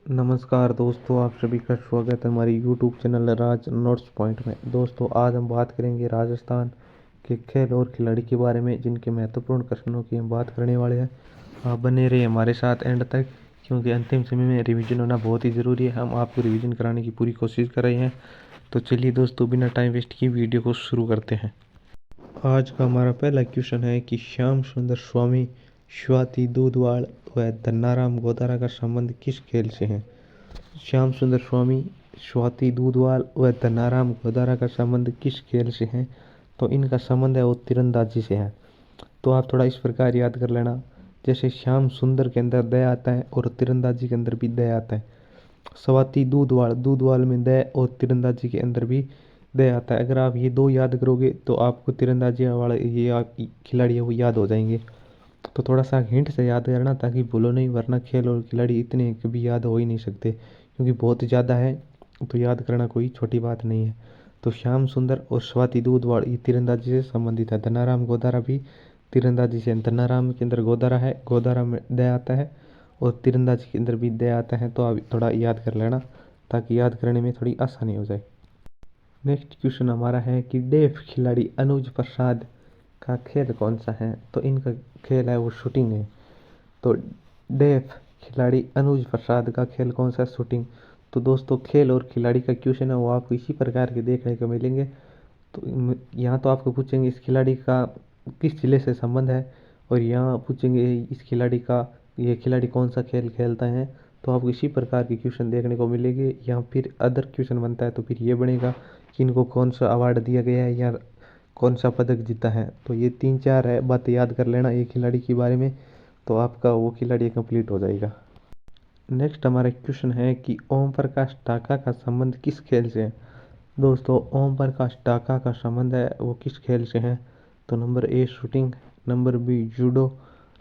नमस्कार दोस्तों, आप सभी का स्वागत है हमारी यूट्यूब चैनल राज नोट्स पॉइंट में। दोस्तों, आज हम बात करेंगे राजस्थान के खेल और खिलाड़ी के बारे में, जिनके महत्वपूर्ण प्रश्नों की हम बात करने वाले हैं। आप बने रहिए हमारे साथ एंड तक, क्योंकि अंतिम समय में रिवीजन होना बहुत ही ज़रूरी है। हम आपको रिवीजन कराने की पूरी कोशिश कर रहे हैं। तो चलिए दोस्तों, बिना टाइम वेस्ट किए वीडियो को शुरू करते हैं। आज का हमारा पहला क्वेश्चन है कि श्याम सुंदर स्वामी, स्वाति दूधवाल व धन्नाराम गोदारा का संबंध किस खेल से है? श्याम सुंदर स्वामी, स्वाति दूधवाल व धन्नाराम गोदारा का संबंध किस खेल से है? तो इनका संबंध है वो तीरंदाजी से है। तो आप थोड़ा इस प्रकार याद कर लेना, जैसे श्याम सुंदर के अंदर दया आता है और तीरंदाजी के अंदर भी दया आता है। स्वाति दूधवाल, दूधवाल में दया और तीरंदाजी के अंदर भी दया आता है। अगर आप ये दो याद करोगे तो आपको तीरंदाजी वाले ये खिलाड़ी है वो याद हो जाएंगे। तो थोड़ा सा हिंट से याद करना ताकि भूलो नहीं, वरना खेल और खिलाड़ी इतने कभी याद हो ही नहीं सकते, क्योंकि बहुत ज़्यादा है। तो याद करना कोई छोटी बात नहीं है। तो श्याम सुंदर और स्वाति दूधवाल ये तीरंदाजी से संबंधित है। धनाराम गोदारा भी तीरंदाजी से, धनाराम के अंदर गोदारा है, गोदारा में दया आता है और तीरंदाजी के अंदर भी दया आता है। तो आप थोड़ा याद कर लेना ताकि याद करने में थोड़ी आसानी हो जाए। नेक्स्ट क्वेश्चन हमारा है कि डेफ खिलाड़ी अनुज प्रसाद का खेल कौन सा है? तो इनका खेल है वो शूटिंग है। तो डेफ खिलाड़ी अनुज प्रसाद का खेल कौन सा? शूटिंग। तो दोस्तों, खेल और खिलाड़ी का क्वेश्चन है वो आपको इसी प्रकार के देखने को मिलेंगे। तो यहाँ तो आपको पूछेंगे इस खिलाड़ी का किस जिले से संबंध है, और यहाँ पूछेंगे इस खिलाड़ी का ये खिलाड़ी कौन सा खेल खेलता है। तो आपको इसी प्रकार के क्वेश्चन देखने को मिलेंगे। यहाँ फिर अदर क्वेश्चन बनता है तो फिर ये बनेगा कि इनको कौन सा अवार्ड दिया गया है या कौन सा पदक जीता है। तो ये 3-4 है बातें याद कर लेना ये खिलाड़ी के बारे में, तो आपका वो खिलाड़ी कंप्लीट हो जाएगा। नेक्स्ट हमारा क्वेश्चन है कि ओम प्रकाश टाका का संबंध किस खेल से है? दोस्तों, ओम प्रकाश टाका का संबंध है वो किस खेल से है? तो number A shooting, number B judo,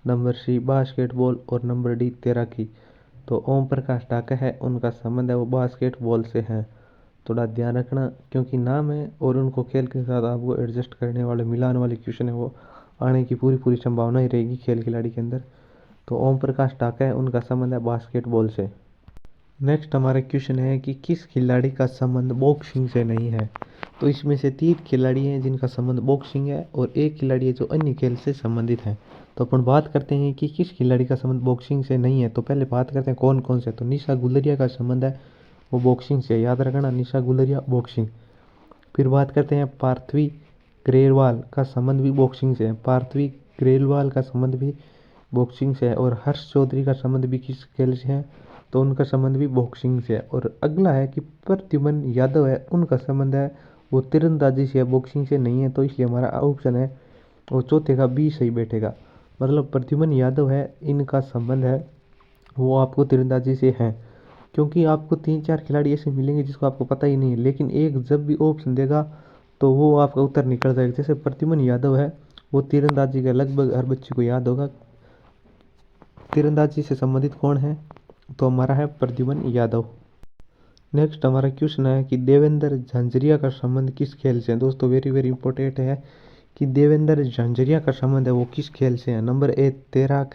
number C basketball और नंबर डी तैराकी। तो ओम प्रकाश टाका है, उनका संबंध है वो बास्केटबॉल से है। थोड़ा ध्यान रखना, क्योंकि नाम है और उनको खेल के साथ आपको एडजस्ट करने वाले मिलान वाले क्वेश्चन है वो आने की पूरी पूरी संभावना ही रहेगी खेल खिलाड़ी के अंदर। तो ओम प्रकाश टाका है, उनका संबंध है बास्केटबॉल से। नेक्स्ट हमारा क्वेश्चन है कि किस खिलाड़ी का संबंध बॉक्सिंग से नहीं है? तो इसमें से 3 खिलाड़ी हैं जिनका संबंध बॉक्सिंग है और एक खिलाड़ी है जो अन्य खेल से संबंधित है। तो अपन बात करते हैं कि किस खिलाड़ी का संबंध बॉक्सिंग से नहीं है। तो पहले बात करते हैं कौन कौन से। तो निशा गुलेरिया का संबंध है वो बॉक्सिंग से, याद रखना निशा गुलेरिया बॉक्सिंग। फिर बात करते हैं पार्थवी ग्रेवाल का संबंध भी बॉक्सिंग से है, पार्थवी ग्रेवाल का संबंध भी बॉक्सिंग से है। और हर्ष चौधरी का संबंध भी किस खेल से है? तो उनका संबंध भी बॉक्सिंग से है। और अगला है कि प्रद्युमन यादव है, उनका संबंध है वो तीरंदाजी से है, बॉक्सिंग से नहीं है। तो इसलिए हमारा ऑप्शन है वो चौथे का बी सही बैठेगा। मतलब प्रद्युमन यादव है, इनका संबंध है वो आपको तीरंदाजी से है। क्योंकि आपको 3-4 खिलाड़ी ऐसे मिलेंगे जिसको आपको पता ही नहीं है, लेकिन एक जब भी ऑप्शन देगा तो वो आपका उत्तर निकल जाएगा। जैसे प्रद्युमन यादव है, वो तीरंदाजी का लगभग हर बच्चे को याद होगा। तीरंदाजी से संबंधित कौन है? तो हमारा है प्रद्युमन यादव। नेक्स्ट हमारा क्वेश्चन है कि देवेंद्र झांझरिया का संबंध किस खेल से है? दोस्तों, वेरी वेरी इंपॉर्टेंट है कि देवेंद्र झांझरिया का संबंध है वो किस खेल से है। नंबर ए तैराक,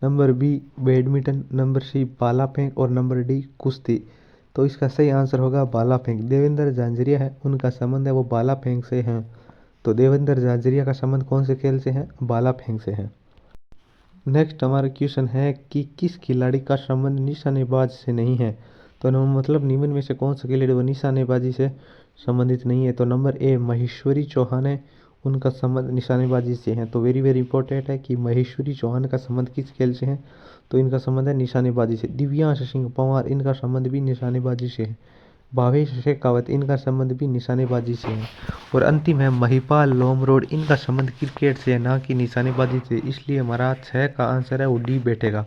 number B badminton, number C भाला फेंक और नंबर डी कुश्ती। तो इसका सही आंसर होगा भाला फेंक। देवेंद्र झांझरिया है, उनका संबंध है वो भाला फेंक से है। तो देवेंद्र झांझरिया का संबंध कौन से खेल से है? भाला फेंक से है। नेक्स्ट हमारा क्वेश्चन है कि किस खिलाड़ी का संबंध निशानेबाज से नहीं है? तो मतलब निम्न में से कौन सा खिलाड़ी वो निशानेबाजी से संबंधित नहीं है? तो नंबर ए महेश्वरी चौहान है, उनका संबंध निशानेबाजी से है। तो वेरी वेरी इंपॉर्टेंट है कि महेश्वरी चौहान का संबंध किस खेल से है? तो इनका संबंध है निशानेबाजी से। दिव्यांश सिंह पंवार, इनका संबंध भी निशानेबाजी से है। भावेश शेखावत, इनका संबंध भी निशानेबाजी से है। और अंतिम है महिपाल लोमरोड, इनका संबंध क्रिकेट से है ना कि निशानेबाजी से, इसलिए हमारा 6 का आंसर है वो डी बैठेगा।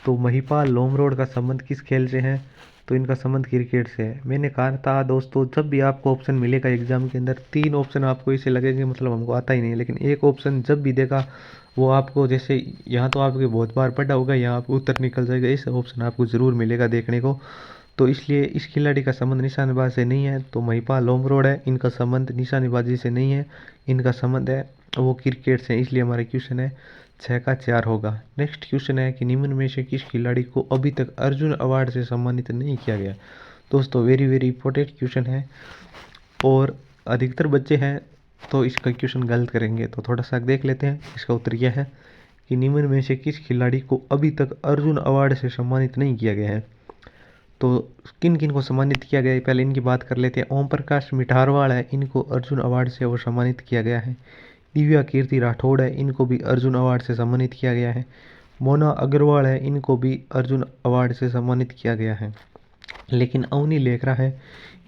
तो महिपाल लोमरोड का संबंध किस खेल से है? तो इनका संबंध क्रिकेट से है। मैंने कहा था दोस्तों, जब भी आपको ऑप्शन मिलेगा एग्जाम के अंदर 3 ऑप्शन आपको ऐसे लगेंगे मतलब हमको आता ही नहीं है, लेकिन एक ऑप्शन जब भी देगा वो आपको, जैसे यहाँ तो आपके बहुत बार पढ़ा होगा, यहाँ आपको उत्तर निकल जाएगा, इस ऑप्शन आपको ज़रूर मिलेगा देखने को। तो इसलिए इस खिलाड़ी का संबंध निशानेबाजी से नहीं है। तो महिपाल लोमरोड है, इनका संबंध निशानेबाजी से नहीं है, इनका संबंध है वो क्रिकेट से, इसलिए हमारा क्वेश्चन है 6 का 4 होगा। नेक्स्ट क्वेश्चन है कि निम्न में से किस खिलाड़ी को अभी तक अर्जुन अवार्ड से सम्मानित नहीं किया गया। दोस्तों वेरी वेरी इंपॉर्टेंट क्वेश्चन है और अधिकतर बच्चे हैं तो इसका क्वेश्चन गलत करेंगे, तो थोड़ा सा देख लेते हैं। इसका उत्तर यह है कि निम्न में से किस खिलाड़ी को अभी तक अर्जुन अवार्ड से सम्मानित नहीं किया गया है। तो किन किन को सम्मानित किया गया है पहले इनकी बात कर लेते हैं। ओम प्रकाश मिठारवाल है, इनको अर्जुन अवार्ड से वो सम्मानित किया गया है। दिव्या कीर्ति राठौड़ है, इनको भी अर्जुन अवार्ड से सम्मानित किया गया है। मोना अग्रवाल है, इनको भी अर्जुन अवार्ड से सम्मानित किया गया है। लेकिन अवनी लेखरा है,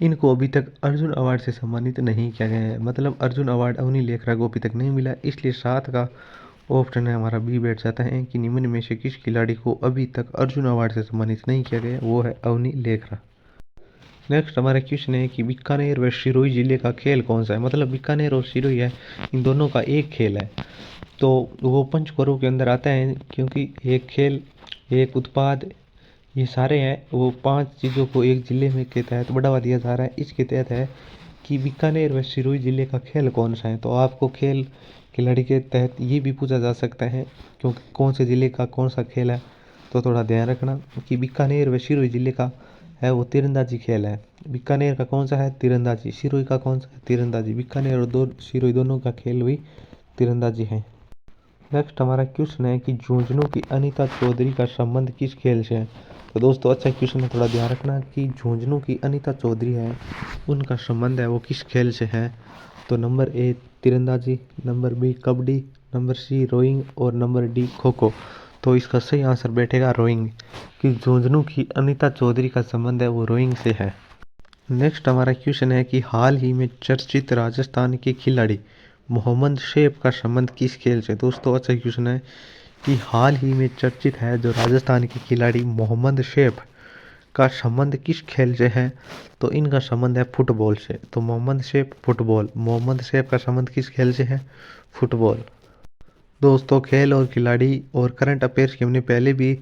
इनको अभी तक अर्जुन अवार्ड से सम्मानित नहीं किया गया है। मतलब अर्जुन अवार्ड अवनी लेखरा को अभी तक नहीं मिला, इसलिए 7 का ऑप्शन है हमारा बी बैठ जाता है कि निम्न में से किस खिलाड़ी को अभी तक अर्जुन अवार्ड से सम्मानित नहीं किया गया, वो है अवनी लेखरा। नेक्स्ट हमारा क्वेश्चन है कि बीकानेर व सिरोही जिले का खेल कौन सा है। मतलब बीकानेर और सिरोही है, इन दोनों का एक खेल है, तो वो पंचकरों के अंदर आता है क्योंकि एक खेल एक उत्पाद ये सारे हैं, वो 5 चीज़ों को एक जिले में के तहत बढ़ावा दिया जा रहा है। इसके तहत है कि बीकानेर व सिरोही जिले का खेल कौन सा है। तो आपको खेल खिलाड़ी के तहत ये भी पूछा जा सकता है क्योंकि कौन से ज़िले का कौन सा खेल है, तो थोड़ा ध्यान रखना कि बीकानेर व सिरोही जिले का है वो तीरंदाजी खेल है। बीकानेर का कौन सा है, तीरंदाजी। सिरोही का कौन सा है, तीरंदाजी। बीकानेर और सिरोही दोनों का खेल भी तीरंदाजी है। नेक्स्ट हमारा क्वेश्चन है कि झुंझुनू की अनीता चौधरी का संबंध किस खेल से है। तो दोस्तों अच्छा क्वेश्चन है, थोड़ा ध्यान रखना कि झुंझुनू की अनीता चौधरी है, उनका संबंध है वो किस खेल से है। तो नंबर ए तीरंदाजी, number B kabaddi, number C rowing और नंबर डी खो खो। तो इसका सही आंसर बैठेगा रोइंग, कि झुंझुनू की अनीता चौधरी का संबंध है वो रोइंग से है। नेक्स्ट हमारा क्वेश्चन है कि हाल ही में चर्चित राजस्थान के खिलाड़ी मोहम्मद शैफ का संबंध किस खेल से। दोस्तों अच्छा क्वेश्चन है कि हाल ही में चर्चित है जो राजस्थान के खिलाड़ी मोहम्मद शैफ का संबंध किस खेल से है। तो इनका संबंध है फुटबॉल से। तो मोहम्मद शैफ फुटबॉल, मोहम्मद शैफ का संबंध किस खेल से है, फुटबॉल। दोस्तों खेल और खिलाड़ी और करंट अफेयर्स की हमने पहले भी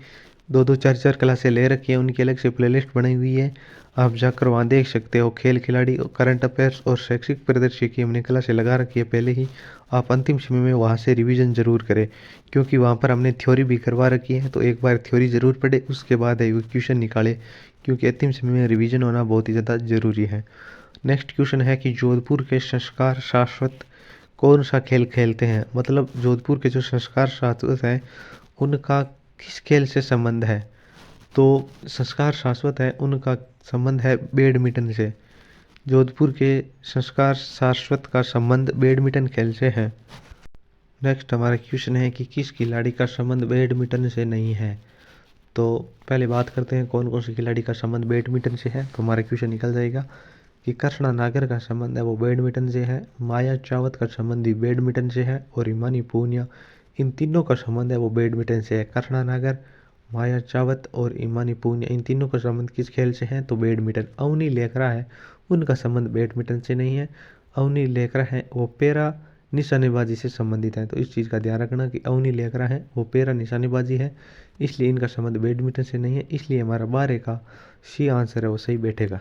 2-2 4-4 क्लासें ले रखी है, उनकी अलग से प्लेलिस्ट बनाई हुई है, आप जाकर वहाँ देख सकते हो। खेल खिलाड़ी करंट अफेयर्स और शैक्षिक परिदृश्य की हमने क्लासें लगा रखी है पहले ही, आप अंतिम समय में वहाँ से रिवीजन ज़रूर करें क्योंकि वहाँ पर हमने थ्योरी भी करवा रखी है। तो एक बार थ्योरी ज़रूर पढ़े, उसके बाद है वो क्वेश्चन निकाले, क्योंकि अंतिम समय में रिवीजन होना बहुत ही ज़्यादा ज़रूरी है। नेक्स्ट क्वेश्चन है कि जोधपुर के संस्कार शाश्वत कौन सा खेल खेलते हैं। मतलब जोधपुर के जो संस्कार शाश्वत हैं उनका किस खेल से संबंध है। तो संस्कार शाश्वत है उनका संबंध है बैडमिंटन से। जोधपुर के संस्कार शाश्वत का संबंध बैडमिंटन खेल से है। नेक्स्ट हमारा क्वेश्चन है कि किस खिलाड़ी का संबंध बैडमिंटन से नहीं है। तो पहले बात करते हैं कौन कौन से खिलाड़ी का संबंध बैडमिंटन से है, तो हमारा क्वेश्चन निकल जाएगा कि कृष्णा नागर का संबंध है वो बैडमिंटन से है, माया चावत का संबंध भी बैडमिंटन से है और हिमानी पूनिया, इन तीनों का संबंध है वो बैडमिंटन से है। कृष्णा नागर, माया चावत और इमानी पूनिया, इन तीनों का संबंध किस खेल से है, तो बैडमिंटन। अवनी लेखरा है, उनका संबंध बैडमिंटन से नहीं है। अवनी लेखरा है वो पैरा निशानेबाजी से संबंधित है। तो इस चीज़ का ध्यान रखना कि अवनी लेखरा है वो पैरा निशानेबाजी है, इसलिए इनका संबंध बैडमिंटन से नहीं है, इसलिए हमारा 12 का सी आंसर है वो सही बैठेगा।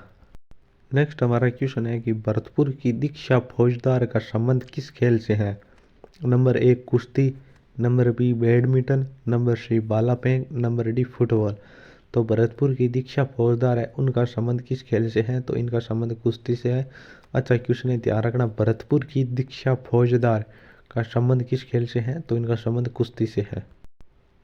नेक्स्ट हमारा क्वेश्चन है कि भरतपुर की दीक्षा फौजदार का संबंध किस खेल से है। नंबर 1 कुश्ती, number B badminton, number C भाला फेंक, नंबर डी फुटबॉल। तो भरतपुर की दीक्षा फौजदार है उनका संबंध किस खेल से है, तो इनका संबंध कुश्ती से है। अच्छा क्वेश्चन है, ध्यान रखना भरतपुर की दीक्षा फौजदार का संबंध किस खेल से है, तो इनका संबंध कुश्ती से है।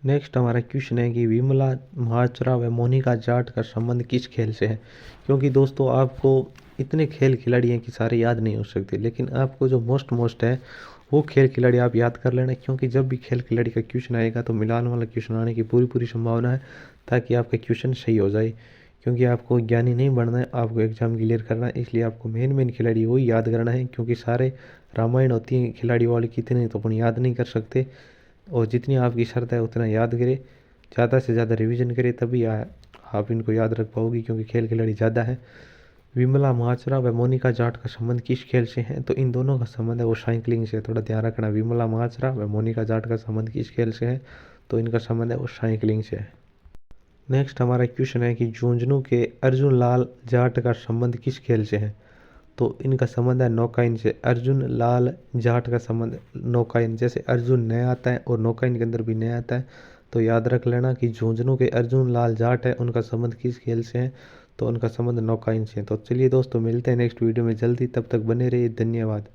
नेक्स्ट हमारा क्वेश्चन है कि विमला महाचरा व मोनिका जाट का संबंध किस खेल से है। क्योंकि दोस्तों आपको इतने खेल खिलाड़ी हैं कि सारे याद नहीं हो सकते, लेकिन आपको जो मोस्ट है वो खेल खिलाड़ी आप याद कर लेना, क्योंकि जब भी खेल खिलाड़ी का क्वेश्चन आएगा तो मिलान वाला क्वेश्चन आने की पूरी संभावना है, ताकि आपका क्वेश्चन सही हो जाए। क्योंकि आपको ज्ञानी नहीं बनना है, आपको एग्जाम क्लियर करना है, इसलिए आपको मेन खिलाड़ी वही याद करना है। क्योंकि सारे रामायण होती है खिलाड़ी वाले, कितने तो अपन याद नहीं कर सकते, और जितनी आपकी शर्त है उतना याद करें, ज़्यादा से ज़्यादा रिवीजन करें, तभी आप इनको याद रख पाओगी, क्योंकि खेल खिलाड़ी ज़्यादा है। विमला महाचरा व मोनिका जाट का संबंध किस खेल से है, तो इन दोनों का संबंध है वो साइकिलिंग से। थोड़ा ध्यान रखना, विमला महाचरा व मोनिका जाट का संबंध किस खेल से है, तो इनका संबंध है वो साइकिलिंग से है। नेक्स्ट हमारा क्वेश्चन है कि झुंझुनू के अर्जुन लाल जाट का संबंध किस खेल से है। तो इनका संबंध है नौकायन से। अर्जुन लाल जाट का संबंध नौकायन, जैसे अर्जुन नया आता है और नौकायन के अंदर भी नया आता है, तो याद रख लेना कि झुंझुनू के अर्जुन लाल जाट है, उनका संबंध किस खेल से है, तो उनका संबंध नौकायन से है। तो चलिए दोस्तों, मिलते हैं नेक्स्ट वीडियो में जल्दी, तब तक बने रहिए, धन्यवाद।